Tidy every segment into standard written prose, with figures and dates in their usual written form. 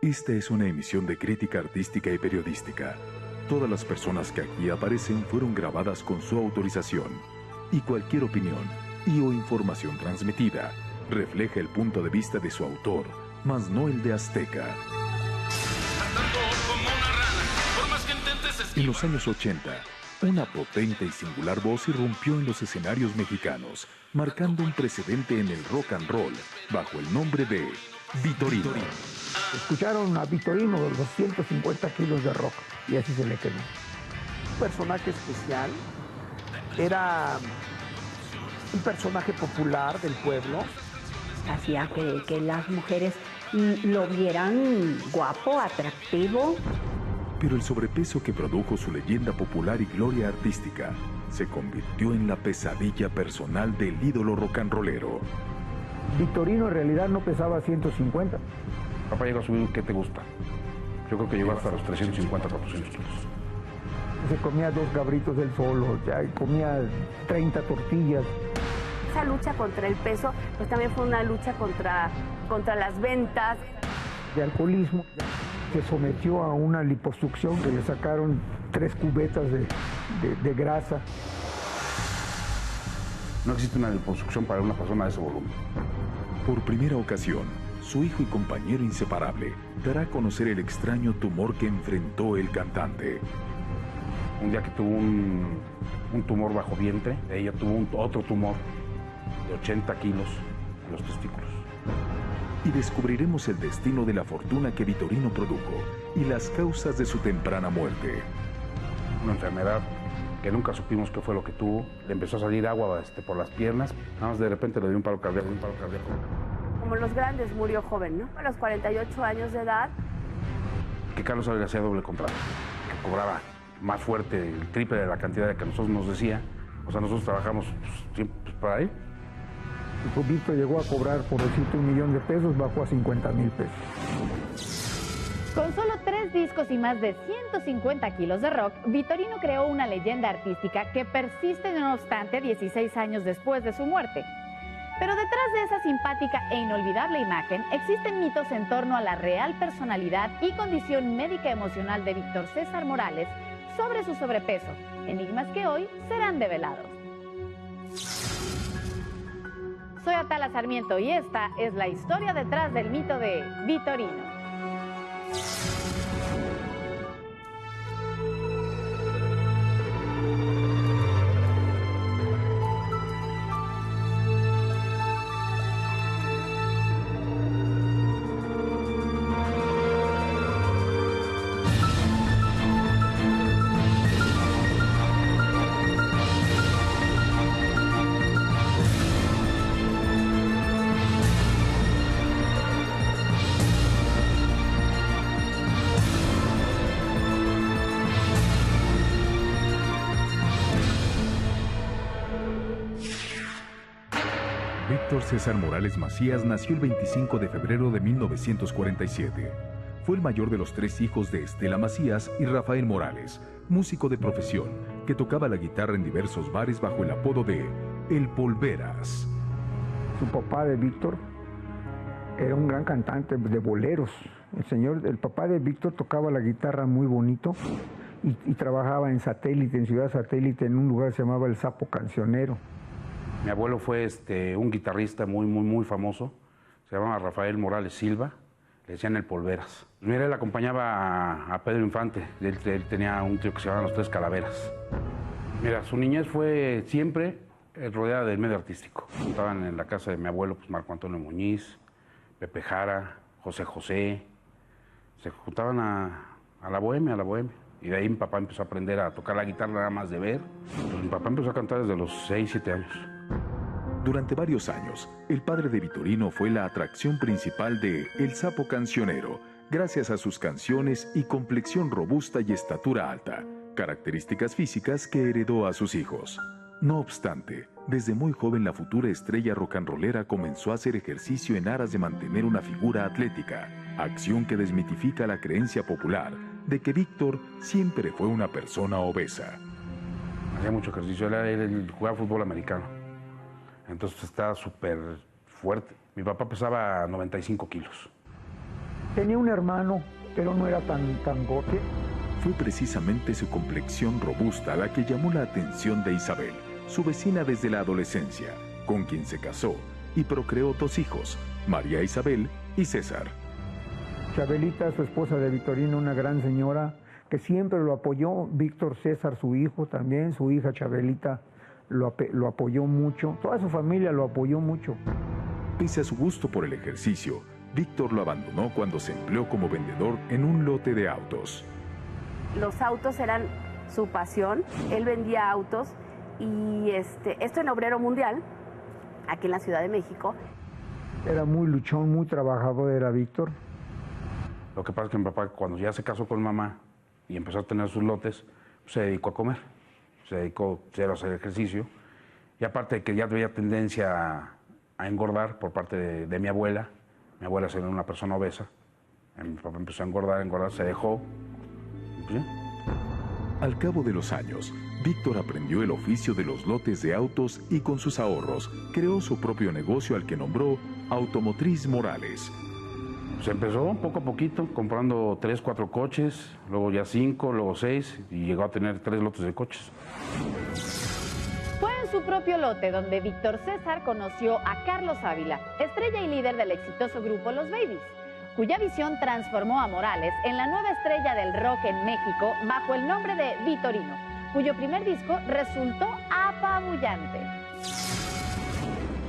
Esta es una emisión de crítica artística y periodística. Todas las personas que aquí aparecen fueron grabadas con su autorización, y cualquier opinión y o información transmitida refleja el punto de vista de su autor, mas no el de Azteca. En los años 80, una potente y singular voz irrumpió en los escenarios mexicanos, marcando un precedente en el rock and roll bajo el nombre de Vitorino. Escucharon a Vitorino de los 150 kilos de rock y así se le quedó. Un personaje especial, era un personaje popular del pueblo. Hacía que las mujeres lo vieran guapo, atractivo. Pero el sobrepeso que produjo su leyenda popular y gloria artística se convirtió en la pesadilla personal del ídolo rock and rollero. Vitorino en realidad no pesaba 150. Papá llegó a subir, ¿qué te gusta? Yo creo que llegó hasta los 350, 400 kilos. Se comía 2 cabritos del solo, ya comía 30 tortillas. Esa lucha contra el peso, pues también fue una lucha contra las ventas. De alcoholismo, se sometió a una liposucción que le sacaron 3 cubetas de grasa. No existe una liposucción para una persona de ese volumen. Por primera ocasión, su hijo y compañero inseparable dará a conocer el extraño tumor que enfrentó el cantante. Un día que tuvo un tumor bajo vientre, ella tuvo otro tumor de 80 kilos en los testículos. Y descubriremos el destino de la fortuna que Vitorino produjo y las causas de su temprana muerte. Una enfermedad que nunca supimos qué fue lo que tuvo. Le empezó a salir agua por las piernas. Nada más de repente le dio un paro cardíaco. Como los grandes, murió joven, ¿no? A los 48 años de edad. Que Carlos Saura hacía doble contrato, que cobraba más fuerte, el triple de la cantidad de que nosotros nos decía. O sea, nosotros trabajamos siempre para él. Y Víctor llegó a cobrar, por decirte, $1,000,000 pesos, bajó a 50,000 pesos. Con solo 3 discos y más de 150 kilos de rock, Vitorino creó una leyenda artística que persiste no obstante 16 años después de su muerte. Pero detrás de esa simpática e inolvidable imagen existen mitos en torno a la real personalidad y condición médica emocional de Víctor César Morales sobre su sobrepeso, enigmas que hoy serán develados. Soy Atala Sarmiento y esta es la historia detrás del mito de Vitorino. Víctor César Morales Macías nació el 25 de febrero de 1947. Fue el mayor de los 3 hijos de Estela Macías y Rafael Morales, músico de profesión, que tocaba la guitarra en diversos bares bajo el apodo de El Polveras. Su papá de Víctor era un gran cantante de boleros. El papá de Víctor tocaba la guitarra muy bonito y trabajaba en Satélite, en Ciudad Satélite, en un lugar que se llamaba El Sapo Cancionero. Mi abuelo fue un guitarrista muy famoso, se llamaba Rafael Morales Silva, le decían El Polveras. Mira, él acompañaba a Pedro Infante, él tenía un trío que se llamaba Los Tres Calaveras. Mira, su niñez fue siempre rodeada del medio artístico. Estaban en la casa de mi abuelo, pues Marco Antonio Muñiz, Pepe Jara, José José, se juntaban a la bohemia. Y de ahí mi papá empezó a aprender a tocar la guitarra nada más de ver. Pues mi papá empezó a cantar desde los 6, 7 años. Durante varios años, el padre de Vitorino fue la atracción principal de El Sapo Cancionero, gracias a sus canciones y complexión robusta y estatura alta, características físicas que heredó a sus hijos. No obstante, desde muy joven la futura estrella rock and rollera comenzó a hacer ejercicio en aras de mantener una figura atlética, acción que desmitifica la creencia popular de que Víctor siempre fue una persona obesa. Hacía mucho ejercicio, él jugaba fútbol americano. Entonces estaba súper fuerte. Mi papá pesaba 95 kilos. Tenía un hermano, pero no era tan gordo. Fue precisamente su complexión robusta la que llamó la atención de Isabel, su vecina desde la adolescencia, con quien se casó y procreó 2 hijos, María Isabel y César. Chabelita, su esposa de Vitorino, una gran señora que siempre lo apoyó. Víctor César, su hijo también, su hija Chabelita lo apoyó mucho. Toda su familia lo apoyó mucho. Pese a su gusto por el ejercicio, Víctor lo abandonó cuando se empleó como vendedor en un lote de autos. Los autos eran su pasión, él vendía autos y esto en Obrero Mundial, aquí en la Ciudad de México. Era muy luchón, muy trabajador era Víctor. Lo que pasa es que mi papá, cuando ya se casó con mamá y empezó a tener sus lotes, pues, se dedicó a comer, se dedicó cero a hacer ejercicio. Y aparte de que ya tenía tendencia a engordar por parte de mi abuela era una persona obesa, mi papá empezó a engordar, se dejó. Pues, ¿sí? Al cabo de los años, Víctor aprendió el oficio de los lotes de autos y con sus ahorros creó su propio negocio al que nombró Automotriz Morales. Se empezó poco a poquito, comprando 3, 4 coches, luego ya 5, luego 6 y llegó a tener 3 lotes de coches. Fue en su propio lote donde Víctor César conoció a Carlos Ávila, estrella y líder del exitoso grupo Los Babies, cuya visión transformó a Morales en la nueva estrella del rock en México bajo el nombre de Vitorino, cuyo primer disco resultó apabullante.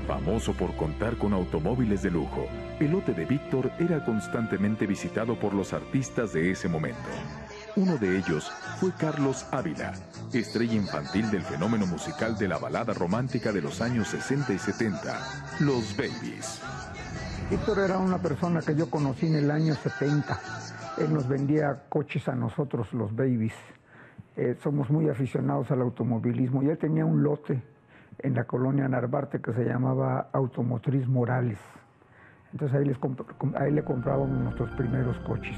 Famoso por contar con automóviles de lujo, el lote de Víctor era constantemente visitado por los artistas de ese momento. Uno de ellos fue Carlos Ávila, estrella infantil del fenómeno musical de la balada romántica de los años 60 y 70, Los Babies. Víctor era una persona que yo conocí en el año 70. Él nos vendía coches a nosotros, Los Babies. Somos muy aficionados al automovilismo y él tenía un lote en la colonia Narvarte que se llamaba Automotriz Morales. Entonces ahí le comprábamos nuestros primeros coches.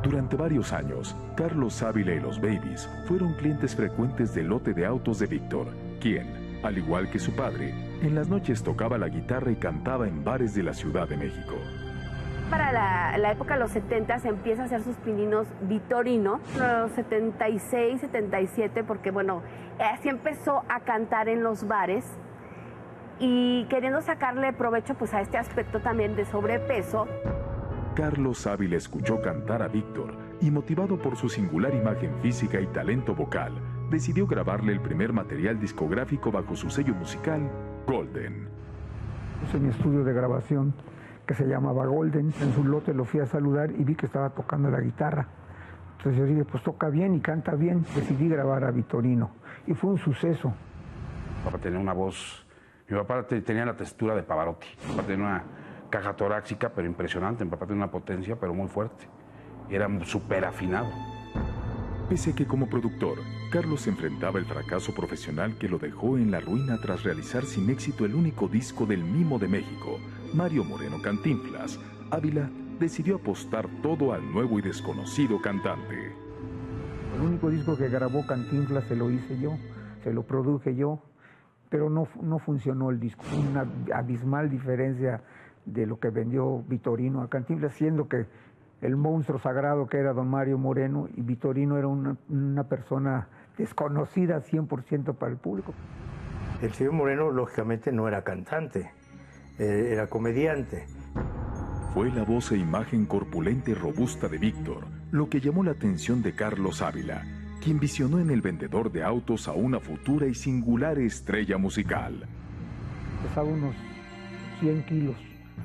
Durante varios años, Carlos Ávila y Los Babies fueron clientes frecuentes del lote de autos de Víctor, quien, al igual que su padre, en las noches tocaba la guitarra y cantaba en bares de la Ciudad de México. Para la época de los 70 se empieza a hacer sus pininos Vitorino, los 76, 77, porque bueno, así empezó a cantar en los bares y queriendo sacarle provecho pues a este aspecto también de sobrepeso. Carlos Ávila escuchó cantar a Víctor y, motivado por su singular imagen física y talento vocal, decidió grabarle el primer material discográfico bajo su sello musical, Golden. Puse mi estudio de grabación que se llamaba Golden. En su lote lo fui a saludar y vi que estaba tocando la guitarra. Entonces yo dije, pues toca bien y canta bien. Decidí grabar a Vitorino y fue un suceso. Mi papá tenía una voz, mi papá tenía la textura de Pavarotti. Mi papá tenía una caja torácica, pero impresionante. Mi papá tenía una potencia, pero muy fuerte. Y era súper afinado. Pese a que como productor, Carlos enfrentaba el fracaso profesional que lo dejó en la ruina tras realizar sin éxito el único disco del Mimo de México, Mario Moreno Cantinflas, Ávila decidió apostar todo al nuevo y desconocido cantante. El único disco que grabó Cantinflas se lo hice yo, se lo produje yo, pero no funcionó el disco. Una abismal diferencia de lo que vendió Vitorino a Cantinflas, siendo que el monstruo sagrado que era don Mario Moreno y Vitorino era una persona desconocida 100% para el público. El señor Moreno lógicamente no era cantante, era comediante. Fue la voz e imagen corpulenta y robusta de Víctor lo que llamó la atención de Carlos Ávila, quien visionó en el vendedor de autos a una futura y singular estrella musical. Pesaba unos 100 kilos.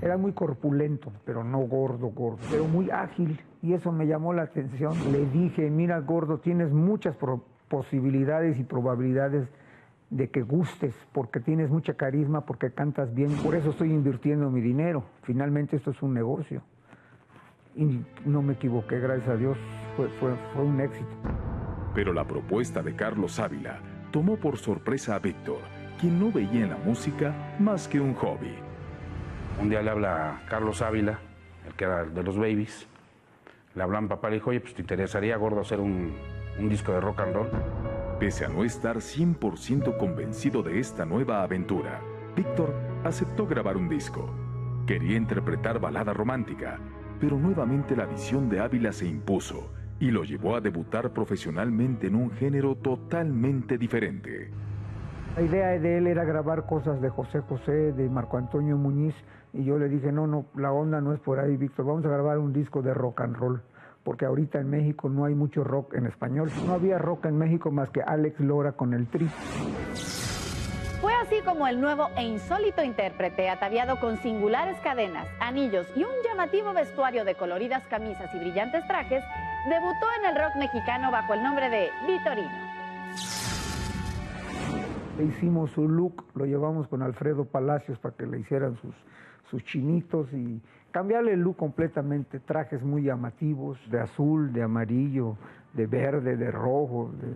Era muy corpulento, pero no gordo, pero muy ágil, y eso me llamó la atención. Le dije, mira, gordo, tienes muchas posibilidades y probabilidades de que gustes, porque tienes mucha carisma, porque cantas bien, por eso estoy invirtiendo mi dinero. Finalmente esto es un negocio. Y no me equivoqué, gracias a Dios, fue un éxito. Pero la propuesta de Carlos Ávila tomó por sorpresa a Víctor, quien no veía en la música más que un hobby. Un día le habla Carlos Ávila, el que era de Los Babies. Le habla a mi papá y le dijo, oye, pues ¿te interesaría, gordo, hacer un disco de rock and roll? Pese a no estar 100% convencido de esta nueva aventura, Víctor aceptó grabar un disco. Quería interpretar balada romántica pero nuevamente la visión de Ávila se impuso y lo llevó a debutar profesionalmente en un género totalmente diferente. La idea de él era grabar cosas de José José, de Marco Antonio Muñiz, y yo le dije, no, la onda no es por ahí, Víctor, vamos a grabar un disco de rock and roll, porque ahorita en México no hay mucho rock en español. No había rock en México más que Alex Lora con el Tri. Fue así como el nuevo e insólito intérprete, ataviado con singulares cadenas, anillos y un llamativo vestuario de coloridas camisas y brillantes trajes, debutó en el rock mexicano bajo el nombre de Vitorino. Le hicimos su look, lo llevamos con Alfredo Palacios para que le hicieran sus chinitos y cambiarle el look completamente, trajes muy llamativos, de azul, de amarillo, de verde, de rojo, de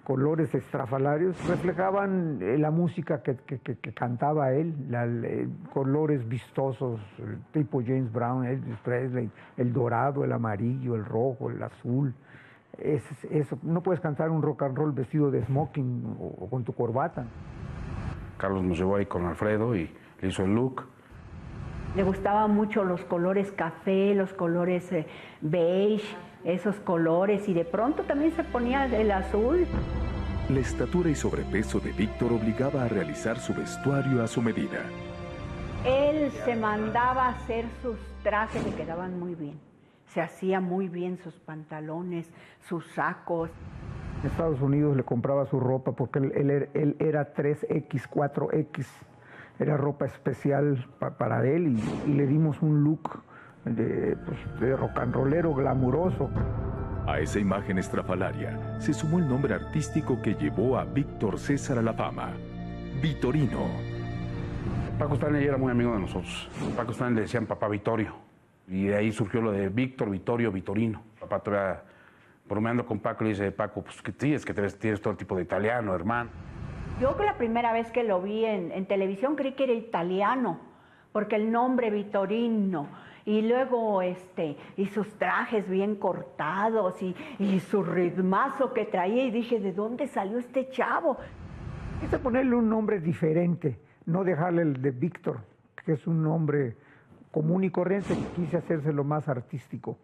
colores estrafalarios, reflejaban la música que cantaba él, colores vistosos, tipo James Brown, Elvis Presley, el dorado, el amarillo, el rojo, el azul. Eso, no puedes cantar un rock and roll vestido de smoking o con tu corbata. Carlos nos llevó ahí con Alfredo y le hizo el look. Le gustaban mucho los colores café, los colores beige, esos colores, y de pronto también se ponía el azul. La estatura y sobrepeso de Víctor obligaba a realizar su vestuario a su medida. Él se mandaba a hacer sus trajes, le quedaban muy bien. Se hacía muy bien sus pantalones, sus sacos. En Estados Unidos le compraba su ropa porque él era 3X, 4X. Era ropa especial para él y le dimos un look de rock and rollero glamuroso. A esa imagen estrafalaria se sumó el nombre artístico que llevó a Víctor César a la fama, Vitorino. Paco Stanley era muy amigo de nosotros. Paco Stanley le decían papá Vittorio. Y de ahí surgió lo de Víctor, Vittorio, Vitorino. Papá todavía bromeando con Paco le dice, Paco, pues que sí, es que tienes todo el tipo de italiano, hermano. Yo que la primera vez que lo vi en televisión creí que era italiano, porque el nombre Vitorino, y luego y sus trajes bien cortados, y su ritmazo que traía, y dije, ¿de dónde salió este chavo? Quise ponerle un nombre diferente, no dejarle el de Víctor, que es un nombre común y corriente, quise hacérselo más artístico.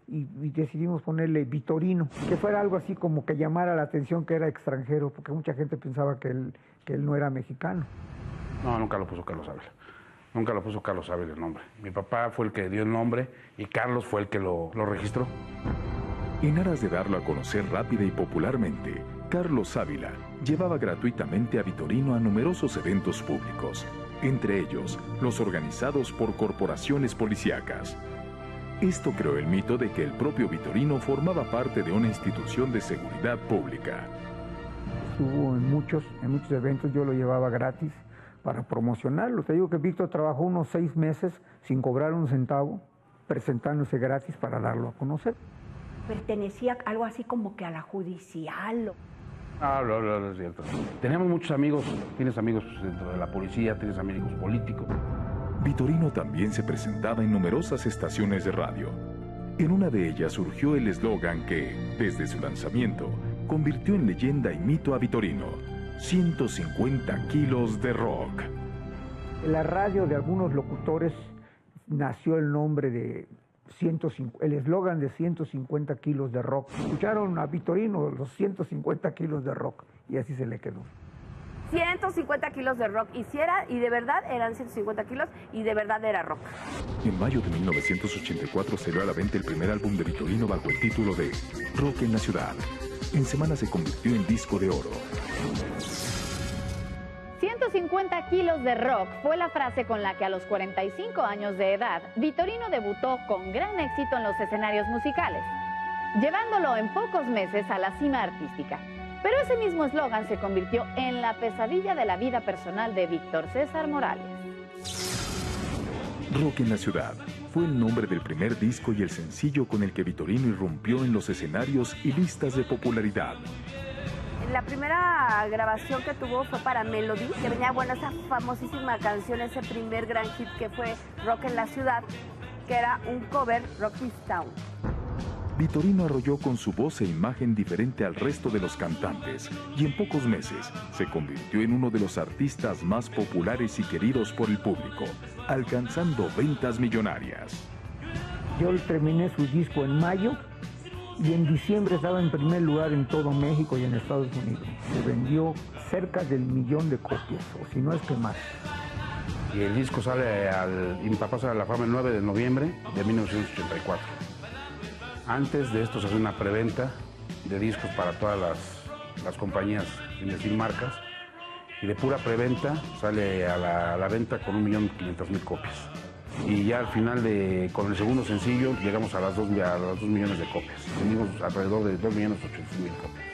Y decidimos ponerle Vitorino, que fuera algo así como que llamara la atención que era extranjero, porque mucha gente pensaba que él no era mexicano. No, nunca lo puso Carlos Ávila. Nunca lo puso Carlos Ávila el nombre. Mi papá fue el que dio el nombre y Carlos fue el que lo registró. En aras de darlo a conocer rápida y popularmente, Carlos Ávila llevaba gratuitamente a Vitorino a numerosos eventos públicos, entre ellos los organizados por corporaciones policíacas. Esto creó el mito de que el propio Vitorino formaba parte de una institución de seguridad pública. Estuvo en muchos eventos, yo lo llevaba gratis para promocionarlo. Te digo que Víctor trabajó unos 6 meses sin cobrar un centavo, presentándose gratis para darlo a conocer. Pertenecía algo así como que a la judicial. No, es cierto. Tenemos muchos amigos, tienes amigos dentro de la policía, tienes amigos políticos. Vitorino también se presentaba en numerosas estaciones de radio. En una de ellas surgió el eslogan que, desde su lanzamiento, convirtió en leyenda y mito a Vitorino: 150 kilos de rock. En la radio de algunos locutores nació el nombre de el eslogan de 150 kilos de rock. Escucharon a Vitorino, los 150 kilos de rock, y así se le quedó. 150 kilos de rock, y de verdad eran 150 kilos, y de verdad era rock. En mayo de 1984 salió a la venta el primer álbum de Vitorino bajo el título de Rock en la Ciudad. En semanas se convirtió en disco de oro. 150 kilos de rock fue la frase con la que a los 45 años de edad, Vitorino debutó con gran éxito en los escenarios musicales, llevándolo en pocos meses a la cima artística. Pero ese mismo eslogan se convirtió en la pesadilla de la vida personal de Víctor César Morales. Rock en la Ciudad fue el nombre del primer disco y el sencillo con el que Vitorino irrumpió en los escenarios y listas de popularidad. La primera grabación que tuvo fue para Melody, que venía, esa famosísima canción, ese primer gran hit que fue Rock en la Ciudad, que era un cover, Rock This Town. Vitorino arrolló con su voz e imagen diferente al resto de los cantantes y en pocos meses se convirtió en uno de los artistas más populares y queridos por el público, alcanzando ventas millonarias. Yo terminé su disco en mayo y en diciembre estaba en primer lugar en todo México y en Estados Unidos. Se vendió cerca del 1,000,000 de copias, o si no es que más. Y el disco sale y mi papá sale a la fama el 9 de noviembre de 1984. Antes de esto se hace una preventa de discos para todas las compañías, sin decir marcas, y de pura preventa sale a la venta con 1,500,000 copias. Y ya al final, con el segundo sencillo, llegamos a las 2 millones de copias. Tenemos alrededor de 2,800,000 copias.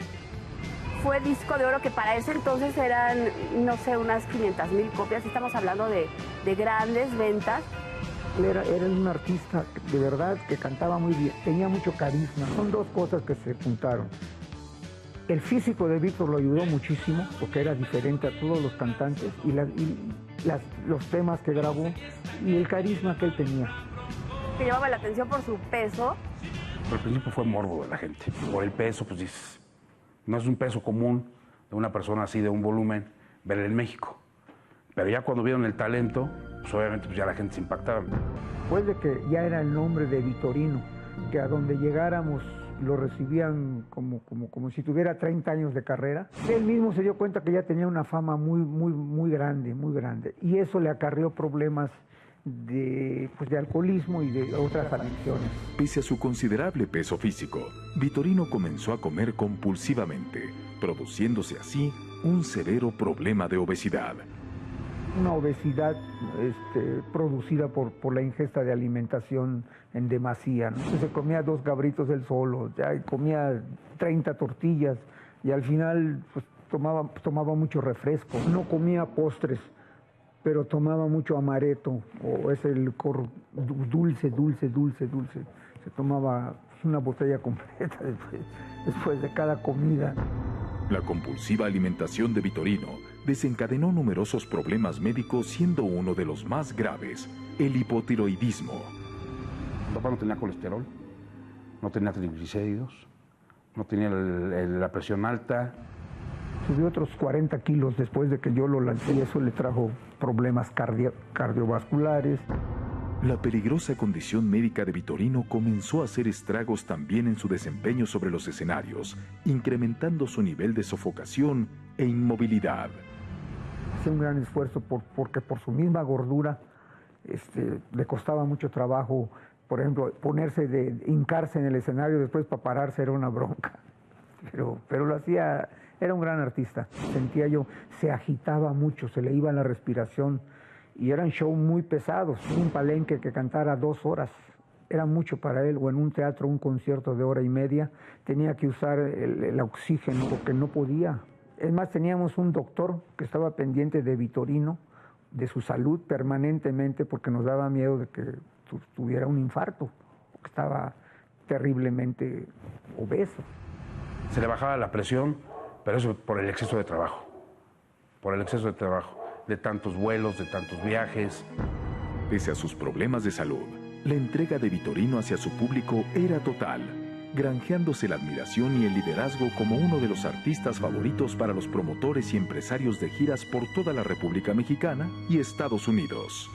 Fue disco de oro que para ese entonces eran, no sé, unas 500,000 copias. Estamos hablando de grandes ventas. Era un artista de verdad que cantaba muy bien, tenía mucho carisma. Son dos cosas que se juntaron. El físico de Víctor lo ayudó muchísimo porque era diferente a todos los cantantes y los temas que grabó y el carisma que él tenía. Que llamaba la atención por su peso. Al principio fue morbo de la gente. Por el peso, pues dices, no es un peso común de una persona así de un volumen verla en México. Pero ya cuando vieron el talento, pues obviamente pues ya la gente se impactaba. Después de que ya era el nombre de Vitorino, que a donde llegáramos lo recibían como si tuviera 30 años de carrera, él mismo se dio cuenta que ya tenía una fama muy grande, muy grande. Y eso le acarreó problemas de alcoholismo y de otras adicciones. Pese a su considerable peso físico, Vitorino comenzó a comer compulsivamente, produciéndose así un severo problema de obesidad. Una obesidad producida por la ingesta de alimentación en demasía, ¿no? Se comía 2 cabritos él solo, ya, y comía 30 tortillas y al final pues, tomaba mucho refresco. No comía postres, pero tomaba mucho amaretto, o es el licor dulce. Se tomaba una botella completa después de cada comida. La compulsiva alimentación de Vitorino desencadenó numerosos problemas médicos, siendo uno de los más graves, el hipotiroidismo. Mi papá no tenía colesterol, no tenía triglicéridos, no tenía la presión alta. Subió otros 40 kilos después de que yo lo lancé y eso le trajo problemas cardiovasculares. La peligrosa condición médica de Vitorino comenzó a hacer estragos también en su desempeño sobre los escenarios, incrementando su nivel de sofocación e inmovilidad. Hacía un gran esfuerzo porque por su misma gordura le costaba mucho trabajo, por ejemplo, hincarse en el escenario después para pararse era una bronca, pero lo hacía, era un gran artista. Sentía yo, se agitaba mucho, se le iba la respiración y eran shows muy pesados. Un palenque que cantara 2 horas era mucho para él, o en un teatro un concierto de 1:30 tenía que usar el oxígeno porque no podía. Es más, teníamos un doctor que estaba pendiente de Vitorino, de su salud permanentemente, porque nos daba miedo de que tuviera un infarto, porque estaba terriblemente obeso. Se le bajaba la presión, pero eso por el exceso de trabajo. Por el exceso de trabajo, de tantos vuelos, de tantos viajes. Pese a sus problemas de salud, la entrega de Vitorino hacia su público era total, granjeándose la admiración y el liderazgo como uno de los artistas favoritos para los promotores y empresarios de giras por toda la República Mexicana y Estados Unidos.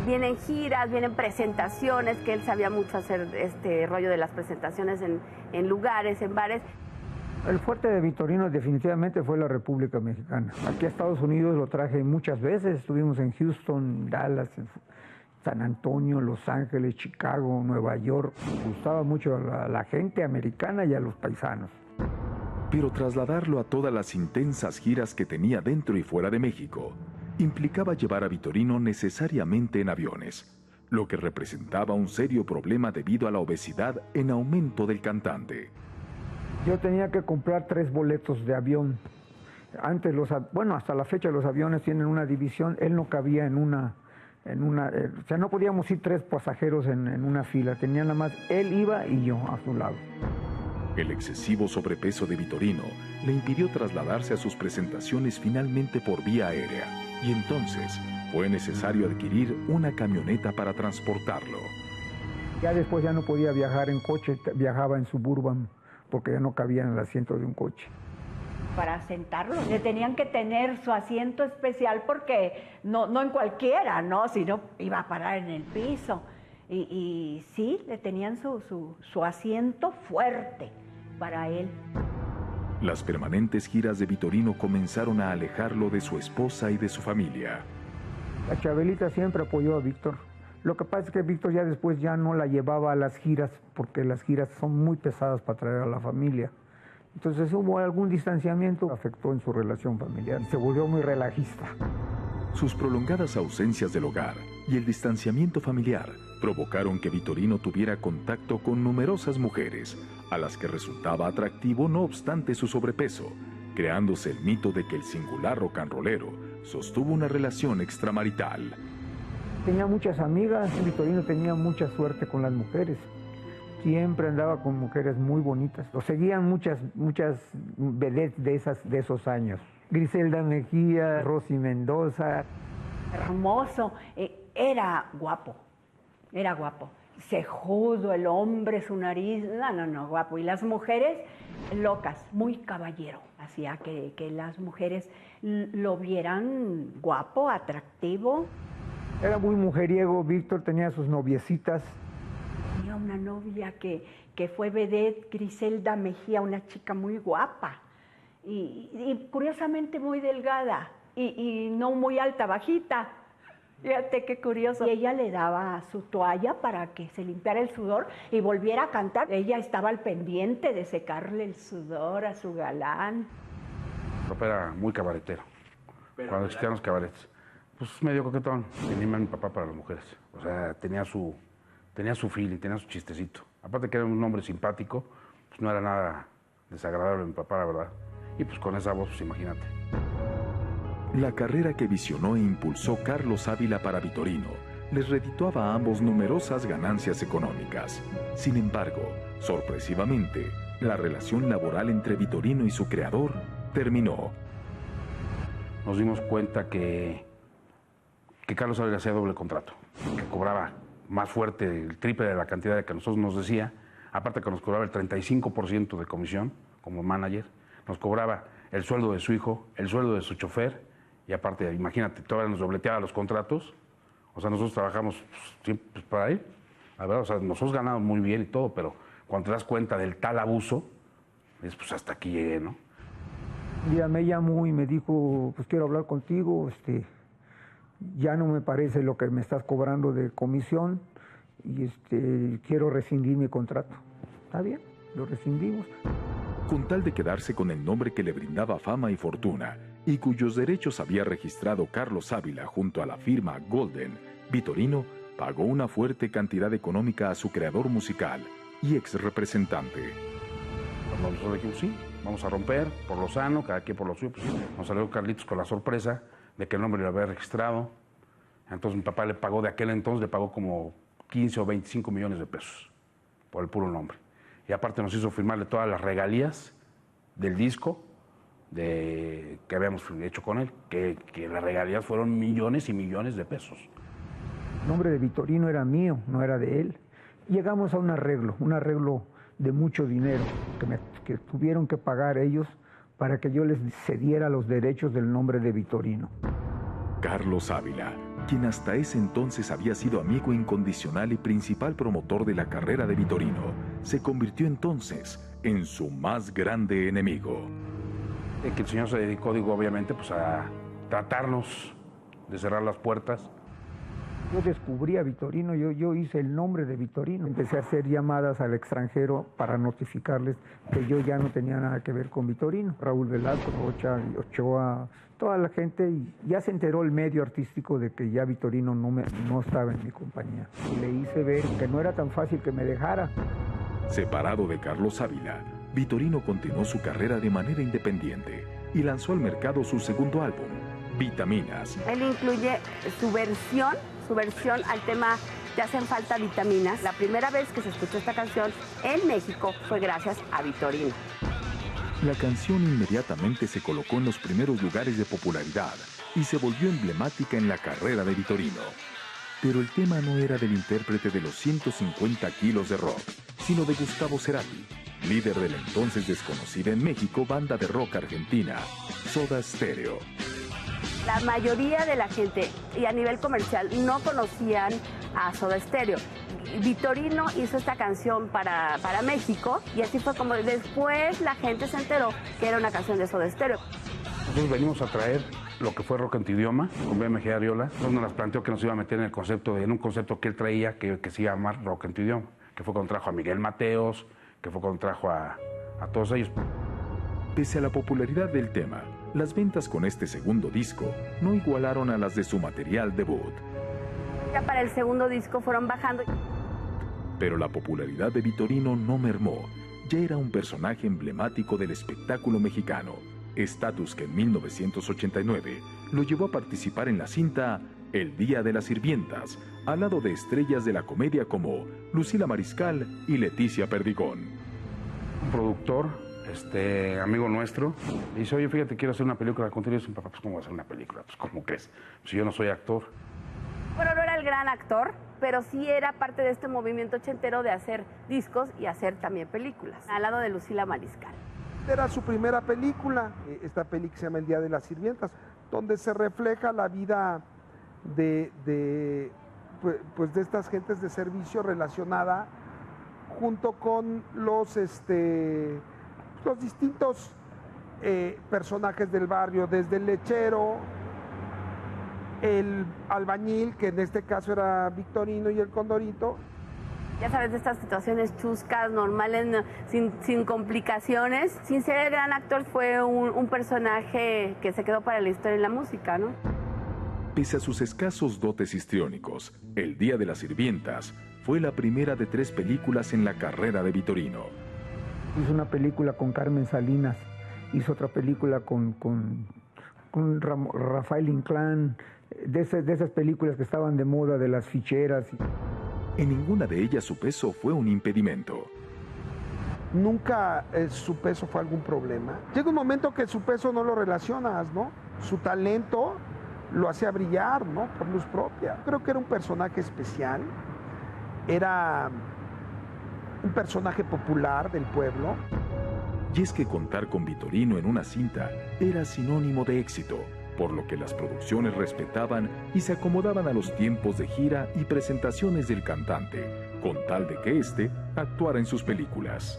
Vienen giras, vienen presentaciones, que él sabía mucho hacer este rollo de las presentaciones en lugares, en bares. El fuerte de Vitorino definitivamente fue la República Mexicana. Aquí a Estados Unidos lo traje muchas veces, estuvimos en Houston, Dallas, San Antonio, Los Ángeles, Chicago, Nueva York. Gustaba mucho a la gente americana y a los paisanos. Pero trasladarlo a todas las intensas giras que tenía dentro y fuera de México implicaba llevar a Vitorino necesariamente en aviones, lo que representaba un serio problema debido a la obesidad en aumento del cantante. Yo tenía que comprar 3 boletos de avión. Antes hasta la fecha los aviones tienen una división, él no cabía en una, o sea, no podíamos ir 3 pasajeros en una fila, tenía nada más, él iba y yo a su lado. El excesivo sobrepeso de Vitorino le impidió trasladarse a sus presentaciones finalmente por vía aérea, y entonces fue necesario adquirir una camioneta para transportarlo. Ya después ya no podía viajar en coche, viajaba en Suburban, porque ya no cabía en el asiento de un coche. Para sentarlo, le tenían que tener su asiento especial porque no en cualquiera, ¿no? Si no, iba a parar en el piso. y sí, le tenían su asiento fuerte para él. Las permanentes giras de Vitorino comenzaron a alejarlo de su esposa y de su familia. La Chabelita siempre apoyó a Víctor. Lo que pasa es que Víctor ya después ya no la llevaba a las giras, porque las giras son muy pesadas para traer a la familia. Entonces hubo algún distanciamiento, afectó en su relación familiar, se volvió muy relajista. Sus prolongadas ausencias del hogar y el distanciamiento familiar provocaron que Vitorino tuviera contacto con numerosas mujeres, a las que resultaba atractivo no obstante su sobrepeso, creándose el mito de que el singular rock and rollero sostuvo una relación extramarital. Tenía muchas amigas, Vitorino tenía mucha suerte con las mujeres. Siempre andaba con mujeres muy bonitas. Lo seguían muchas vedettes de esos años. Griselda Mejía, Rosy Mendoza. Hermoso, era guapo. Cejudo el hombre, su nariz, no, guapo. Y las mujeres, locas, muy caballero. Hacía que las mujeres lo vieran guapo, atractivo. Era muy mujeriego, Víctor tenía sus noviecitas. Tenía una novia que fue vedette, Griselda Mejía, una chica muy guapa. Y curiosamente muy delgada. Y no muy alta, bajita. Fíjate qué curioso. Y ella le daba su toalla para que se limpiara el sudor y volviera a cantar. Ella estaba al pendiente de secarle el sudor a su galán. Era muy cabaretero, cuando existían los cabarets. Pues medio coquetón, tenía mi papá para las mujeres. O sea, tenía su feeling, tenía su chistecito. Aparte que era un hombre simpático, pues no era nada desagradable mi papá, la verdad. Y pues con esa voz, pues imagínate. La carrera que visionó e impulsó Carlos Ávila para Vitorino les redituaba a ambos numerosas ganancias económicas. Sin embargo, sorpresivamente, la relación laboral entre Vitorino y su creador terminó. Nos dimos cuenta que Carlos Ávila hacía doble contrato, que cobraba más fuerte, el triple de la cantidad de que nosotros nos decía, aparte que nos cobraba el 35% de comisión como manager, nos cobraba el sueldo de su hijo, el sueldo de su chofer, y aparte, imagínate, todavía nos dobleteaba los contratos. O sea, nosotros trabajamos siempre para él, la verdad, o sea, nosotros ganamos muy bien y todo, pero cuando te das cuenta del tal abuso, es pues hasta aquí llegué, ¿no? Un día me llamó y me dijo, pues quiero hablar contigo, ya no me parece lo que me estás cobrando de comisión y quiero rescindir mi contrato. ¿Está bien? Lo rescindimos. Con tal de quedarse con el nombre que le brindaba fama y fortuna, y cuyos derechos había registrado Carlos Ávila junto a la firma Golden, Vitorino pagó una fuerte cantidad económica a su creador musical y ex representante. Cuando nosotros dijimos, sí, vamos a romper por lo sano, cada quien por lo suyo, pues sí. Nos salió Carlitos con la sorpresa de que el nombre lo había registrado. Entonces mi papá le pagó, de aquel entonces le pagó como 15 o 25 millones de pesos por el puro nombre. Y aparte nos hizo firmarle todas las regalías del disco que habíamos hecho con él, que las regalías fueron millones y millones de pesos. El nombre de Vitorino era mío, no era de él. Llegamos a un arreglo de mucho dinero que tuvieron que pagar ellos para que yo les cediera los derechos del nombre de Vitorino. Carlos Ávila, quien hasta ese entonces había sido amigo incondicional y principal promotor de la carrera de Vitorino, se convirtió entonces en su más grande enemigo. Que el señor se dedicó, obviamente, pues a tratarnos de cerrar las puertas. Yo descubrí a Vitorino, yo hice el nombre de Vitorino. Empecé a hacer llamadas al extranjero para notificarles que yo ya no tenía nada que ver con Vitorino. Raúl Velasco, Rocha, Ochoa, toda la gente, y ya se enteró el medio artístico de que ya Vitorino no estaba en mi compañía. Y le hice ver que no era tan fácil que me dejara. Separado de Carlos Ávila, Vitorino continuó su carrera de manera independiente y lanzó al mercado su segundo álbum, Vitaminas. Él incluye su versión al tema Te hacen falta vitaminas. La primera vez que se escuchó esta canción en México fue gracias a Vitorino. La canción inmediatamente se colocó en los primeros lugares de popularidad y se volvió emblemática en la carrera de Vitorino. Pero el tema no era del intérprete de los 150 kilos de rock, sino de Gustavo Cerati, líder de la entonces desconocida en México banda de rock argentina, Soda Stereo. La mayoría de la gente, y a nivel comercial, no conocían a Soda Stereo. Vitorino hizo esta canción para México y así fue como después la gente se enteró que era una canción de Soda Stereo. Nosotros venimos a traer lo que fue rock en tu idioma, con B. Mejía Ariola. Entonces nos las planteó que nos iba a meter en un concepto que él traía que se iba a llamar rock en tu idioma, que fue cuando trajo a Miguel Mateos, que fue cuando trajo a todos ellos. Pese a la popularidad del tema, las ventas con este segundo disco no igualaron a las de su material debut. Ya para el segundo disco fueron bajando. Pero la popularidad de Vitorino no mermó. Ya era un personaje emblemático del espectáculo mexicano, estatus que en 1989 lo llevó a participar en la cinta El Día de las Sirvientas, al lado de estrellas de la comedia como Lucila Mariscal y Leticia Perdigón. Un productor, amigo nuestro, le dice, oye, fíjate, quiero hacer una película contigo. Y yo, papá, pues, ¿cómo voy a hacer una película? Pues, ¿cómo crees? Si yo no soy actor. Bueno, no era el gran actor, pero sí era parte de este movimiento ochentero de hacer discos y hacer también películas, al lado de Lucila Mariscal. Era su primera película, esta película que se llama El Día de las Sirvientas, donde se refleja la vida de estas gentes de servicio relacionada junto con los distintos personajes del barrio, desde el lechero, el albañil, que en este caso era Vitorino, y el Condorito. Ya sabes, de estas situaciones chuscas, normales, sin complicaciones. Sin ser el gran actor, fue un personaje que se quedó para la historia en la música, ¿no? Pese a sus escasos dotes histriónicos, El Día de las Sirvientas fue la primera de 3 películas en la carrera de Vitorino. Hizo una película con Carmen Salinas, hizo otra película con Rafael Inclán, de esas películas que estaban de moda, de las ficheras. En ninguna de ellas su peso fue un impedimento. Nunca su peso fue algún problema. Llega un momento que su peso no lo relacionas, ¿no? Su talento lo hacía brillar, ¿no? Por luz propia. Creo que era un personaje especial, era un personaje popular del pueblo. Y es que contar con Vitorino en una cinta era sinónimo de éxito, por lo que las producciones respetaban y se acomodaban a los tiempos de gira y presentaciones del cantante, con tal de que éste actuara en sus películas.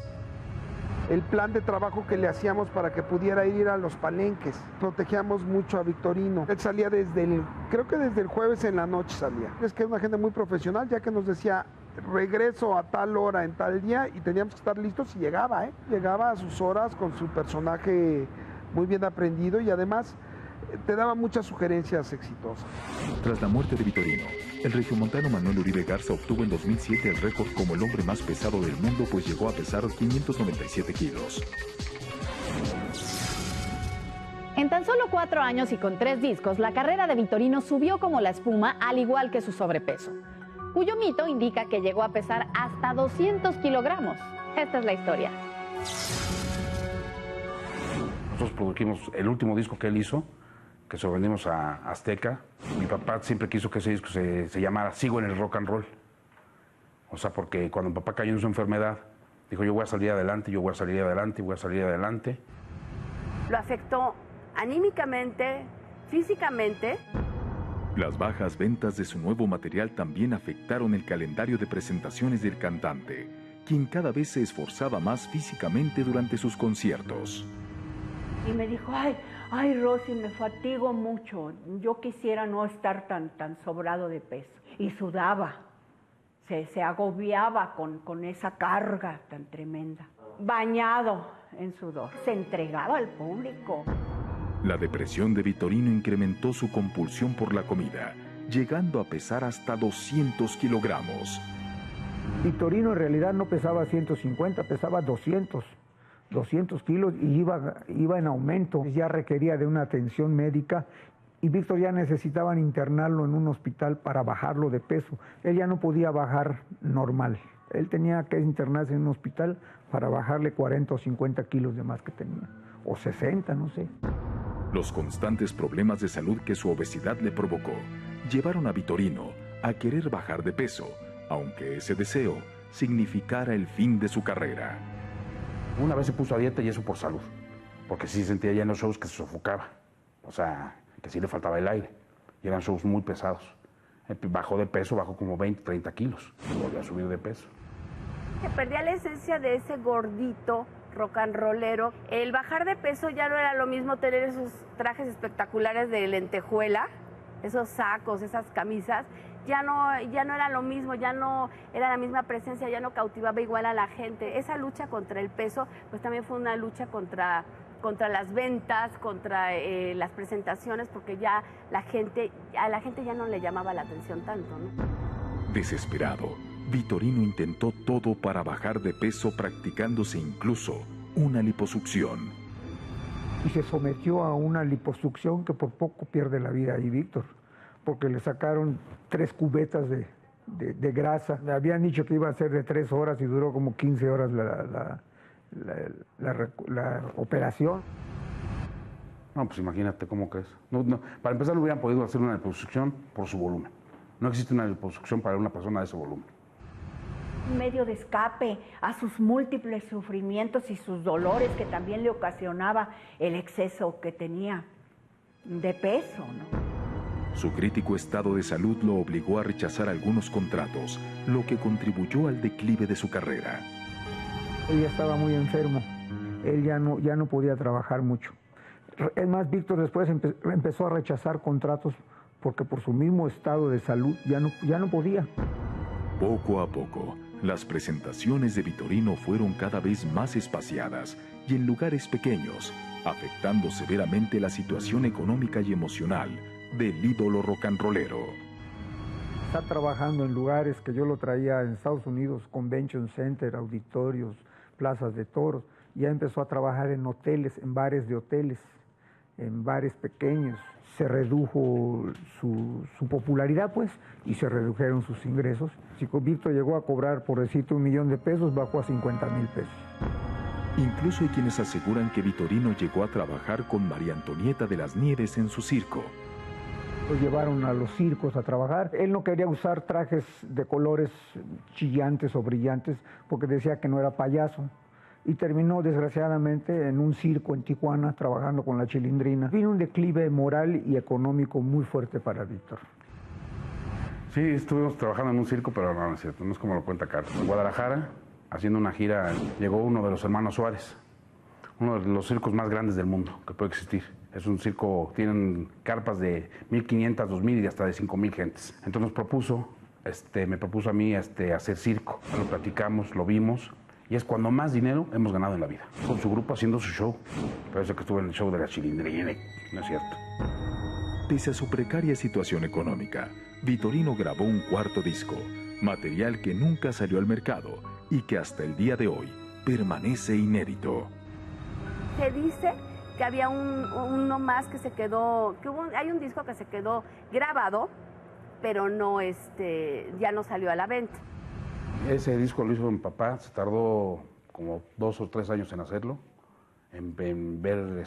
El plan de trabajo que le hacíamos para que pudiera ir a los palenques, protegíamos mucho a Vitorino. Él salía creo que desde el jueves en la noche salía. Es que es una gente muy profesional, ya que nos decía, regreso a tal hora en tal día, y teníamos que estar listos, y llegaba, ¿eh? Llegaba a sus horas con su personaje muy bien aprendido, y además te daba muchas sugerencias exitosas. Tras la muerte de Vitorino, el regiomontano Manuel Uribe Garza obtuvo en 2007 el récord como el hombre más pesado del mundo, pues llegó a pesar 597 kilos. En tan solo 4 años y con 3 discos, la carrera de Vitorino subió como la espuma, al igual que su sobrepeso, cuyo mito indica que llegó a pesar hasta 200 kilogramos. Esta es la historia. Nosotros produjimos el último disco que él hizo, que se lo vendimos a Azteca. Mi papá siempre quiso que ese disco se llamara Sigo en el Rock and Roll. O sea, porque cuando mi papá cayó en su enfermedad, dijo, yo voy a salir adelante, yo voy a salir adelante, voy a salir adelante. Lo afectó anímicamente, físicamente. Las bajas ventas de su nuevo material también afectaron el calendario de presentaciones del cantante, quien cada vez se esforzaba más físicamente durante sus conciertos. Y me dijo, ay, Rosy, me fatigo mucho. Yo quisiera no estar tan sobrado de peso. Y sudaba, se agobiaba con esa carga tan tremenda. Bañado en sudor, se entregaba al público. La depresión de Vitorino incrementó su compulsión por la comida, llegando a pesar hasta 200 kilogramos. Vitorino en realidad no pesaba 150, pesaba 200 kilos, y iba en aumento. Ya requería de una atención médica, y Víctor ya necesitaban internarlo en un hospital para bajarlo de peso. Él ya no podía bajar normal. Él tenía que internarse en un hospital para bajarle 40 o 50 kilos de más que tenía, o 60, no sé. Los constantes problemas de salud que su obesidad le provocó llevaron a Vitorino a querer bajar de peso, aunque ese deseo significara el fin de su carrera. Una vez se puso a dieta, y eso por salud, porque sí sentía ya en los shows que se sofocaba, o sea, que sí le faltaba el aire, y eran shows muy pesados. Bajó de peso, bajó como 20, 30 kilos. Volvió a subir de peso. Se perdía la esencia de ese gordito rock and rollero. El bajar de peso ya no era lo mismo tener esos trajes espectaculares de lentejuela, esos sacos, esas camisas. Ya no era lo mismo, ya no era la misma presencia, ya no cautivaba igual a la gente. Esa lucha contra el peso, pues también fue una lucha contra las ventas, contra las presentaciones, porque ya a la gente ya no le llamaba la atención tanto, ¿no? Desesperado, Vitorino intentó todo para bajar de peso, practicándose incluso una liposucción. Y se sometió a una liposucción que por poco pierde la vida ahí Víctor, porque le sacaron 3 cubetas de grasa. Me habían dicho que iba a ser de 3 horas y duró como 15 horas la operación. No, pues imagínate, ¿cómo crees? Para empezar, no hubieran podido hacer una liposucción por su volumen. No existe una liposucción para una persona de ese volumen. Un medio de escape a sus múltiples sufrimientos y sus dolores que también le ocasionaba el exceso que tenía de peso, ¿no? Su crítico estado de salud lo obligó a rechazar algunos contratos, lo que contribuyó al declive de su carrera. Él ya estaba muy enfermo, él ya no podía trabajar mucho. Es más, Víctor después empezó a rechazar contratos porque por su mismo estado de salud ya no podía. Poco a poco, las presentaciones de Vitorino fueron cada vez más espaciadas y en lugares pequeños, afectando severamente la situación económica y emocional del ídolo rock and rollero. Está trabajando en lugares que yo lo traía en Estados Unidos, Convention Center, auditorios, plazas de toros. Ya empezó a trabajar en hoteles, en bares de hoteles, en bares pequeños. Se redujo su popularidad, pues, y se redujeron sus ingresos. Si Víctor llegó a cobrar, por decirte, $1,000,000, bajó a 50,000 pesos. Incluso hay quienes aseguran que Vitorino llegó a trabajar con María Antonieta de las Nieves en su circo. Lo llevaron a los circos a trabajar. Él no quería usar trajes de colores chillantes o brillantes porque decía que no era payaso. Y terminó, desgraciadamente, en un circo en Tijuana trabajando con la Chilindrina. Vino un declive moral y económico muy fuerte para Víctor. Sí, estuvimos trabajando en un circo, pero no es cierto, no es como lo cuenta Carlos. En Guadalajara, haciendo una gira, llegó uno de los hermanos Suárez, uno de los circos más grandes del mundo que puede existir. Es un circo, tienen carpas de 1,500, 2,000 y hasta de 5,000 gentes. Entonces me propuso a mí hacer circo. Lo platicamos, lo vimos y es cuando más dinero hemos ganado en la vida. Con su grupo haciendo su show. Parece que estuve en el show de la Chilindrina, no es cierto. Pese a su precaria situación económica, Vitorino grabó un 4º disco, material que nunca salió al mercado y que hasta el día de hoy permanece inédito. Se dice que había uno más que se quedó, hay un disco que se quedó grabado, pero no, ya no salió a la venta. Ese disco lo hizo mi papá, se tardó como 2 o 3 años en hacerlo, en ver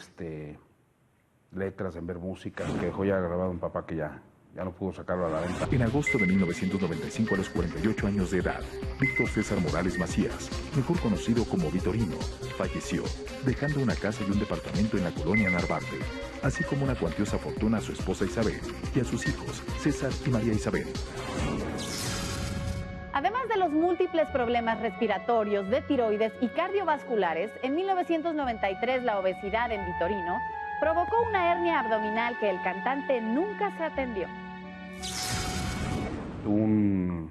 letras, en ver música, que dejó ya grabado mi papá, que ya no pudo sacarlo a la venta. En agosto de 1995, a los 48 años de edad, Víctor César Morales Macías, mejor conocido como Vitorino, falleció, dejando una casa y un departamento en la colonia Narvarte, así como una cuantiosa fortuna a su esposa Isabel y a sus hijos, César y María Isabel. Además de los múltiples problemas respiratorios, de tiroides y cardiovasculares, en 1993 la obesidad en Vitorino provocó una hernia abdominal que el cantante nunca se atendió. Un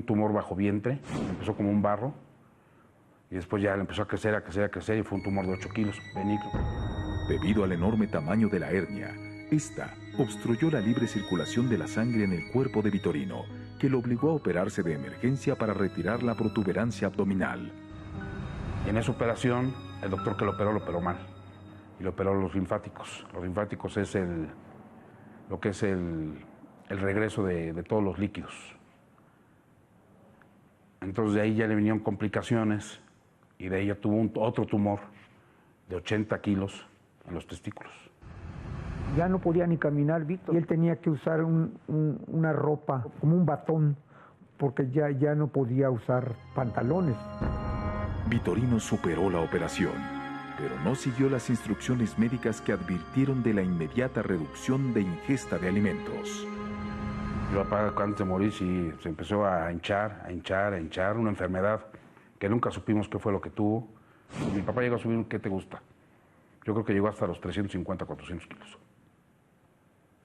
tumor bajo vientre, empezó como un barro y después ya le empezó a crecer y fue un tumor de 8 kilos, benigno. Debido al enorme tamaño de la hernia, esta obstruyó la libre circulación de la sangre en el cuerpo de Vitorino, que lo obligó a operarse de emergencia para retirar la protuberancia abdominal. Y en esa operación, el doctor que lo operó mal. Y le operó los linfáticos. Los linfáticos es lo que es el regreso de todos los líquidos. Entonces de ahí ya le vinieron complicaciones y de ahí ya tuvo otro tumor de 80 kilos en los testículos. Ya no podía ni caminar, Víctor. Y él tenía que usar una ropa, como un batón, porque ya no podía usar pantalones. Vitorino superó la operación, pero no siguió las instrucciones médicas que advirtieron de la inmediata reducción de ingesta de alimentos. Mi papá, antes de morir, sí, se empezó a hinchar, una enfermedad que nunca supimos qué fue lo que tuvo. Mi papá llegó a subir, ¿qué te gusta? Yo creo que llegó hasta los 350, 400 kilos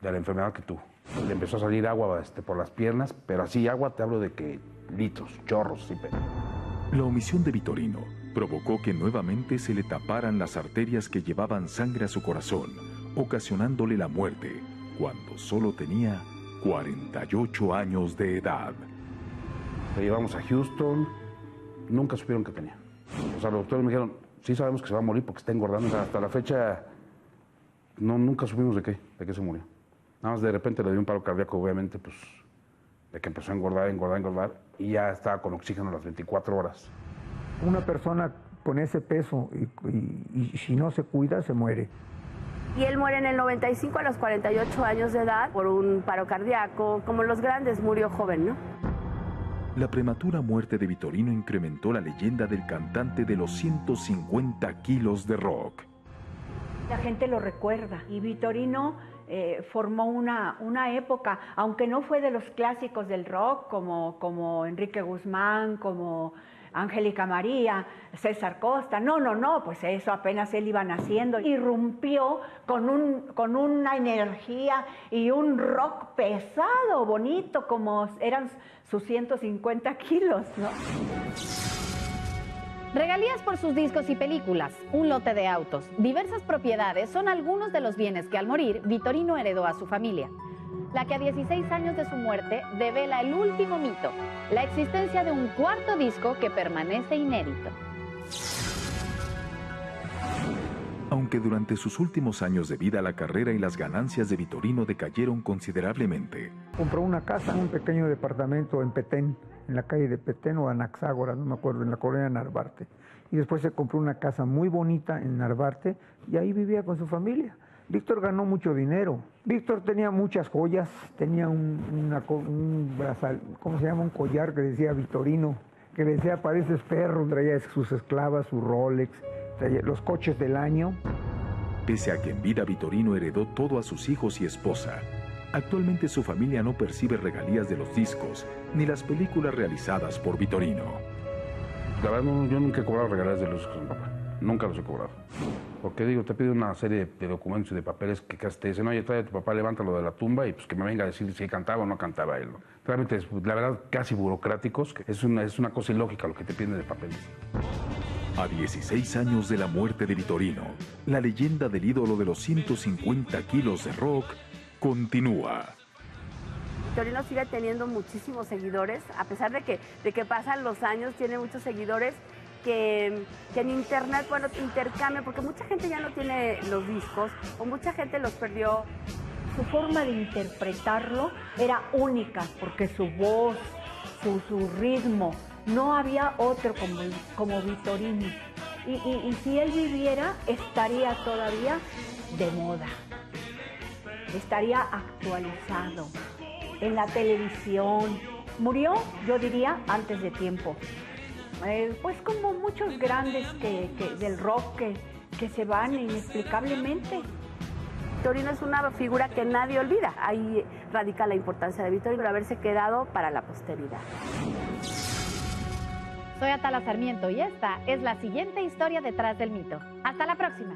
de la enfermedad que tuvo. Le empezó a salir agua por las piernas, pero así agua te hablo de que litros, chorros, sí, pero... La omisión de Vitorino provocó que nuevamente se le taparan las arterias que llevaban sangre a su corazón, ocasionándole la muerte cuando solo tenía 48 años de edad. Lo llevamos a Houston, nunca supieron qué tenía. O sea, los doctores me dijeron, sí sabemos que se va a morir porque está engordando. O sea, hasta la fecha nunca supimos de qué se murió. Nada más de repente le dio un paro cardíaco, obviamente, pues, de que empezó a engordar, y ya estaba con oxígeno a las 24 horas. Una persona con ese peso y si no se cuida, se muere. Y él muere en el 95 a los 48 años de edad por un paro cardíaco. Como los grandes, murió joven, ¿no? La prematura muerte de Vitorino incrementó la leyenda del cantante de los 150 kilos de rock. La gente lo recuerda y Vitorino formó una época, aunque no fue de los clásicos del rock como Enrique Guzmán, como Angélica María, César Costa, no, pues eso apenas él iba naciendo. Irrumpió con una energía y un rock pesado, bonito, como eran sus 150 kilos, ¿no? Regalías por sus discos y películas, un lote de autos, diversas propiedades son algunos de los bienes que al morir Vitorino heredó a su familia. La que a 16 años de su muerte devela el último mito, la existencia de un cuarto disco que permanece inédito. Aunque durante sus últimos años de vida la carrera y las ganancias de Vitorino decayeron considerablemente. Compró una casa, un pequeño departamento en Petén, en la calle de Petén o Anaxágora, no me acuerdo, en la colonia Narvarte. Y después se compró una casa muy bonita en Narvarte y ahí vivía con su familia. Víctor ganó mucho dinero. Víctor tenía muchas joyas, tenía un brazal, ¿cómo se llama? Un collar que decía Vitorino, que decía pareces perro, traía sus esclavas, su Rolex, traía los coches del año. Pese a que en vida Vitorino heredó todo a sus hijos y esposa, actualmente su familia no percibe regalías de los discos ni las películas realizadas por Vitorino. La verdad, yo nunca he cobrado regalías de los discos de mi papá. Nunca los he cobrado. Porque digo, te pide una serie de documentos y de papeles que casi te dicen, oye, trae a tu papá, levántalo de la tumba y pues que me venga a decir si cantaba o no cantaba él, ¿no? Realmente, la verdad, casi burocráticos, que es una cosa ilógica lo que te piden de papeles. A 16 años de la muerte de Vitorino, la leyenda del ídolo de los 150 kilos de rock continúa. Vitorino sigue teniendo muchísimos seguidores, a pesar de que pasan los años, tiene muchos seguidores que en internet, bueno, intercambian, porque mucha gente ya no tiene los discos, o mucha gente los perdió. Su forma de interpretarlo era única, porque su voz, su ritmo, no había otro como Vitorino. Y si él viviera, estaría todavía de moda, estaría actualizado en la televisión. Murió, yo diría, antes de tiempo. Pues como muchos grandes del rock que se van inexplicablemente. Vitorino es una figura que nadie olvida. Ahí radica la importancia de Vitorino, haberse quedado para la posteridad. Soy Atala Sarmiento y esta es la siguiente historia detrás del mito. Hasta la próxima.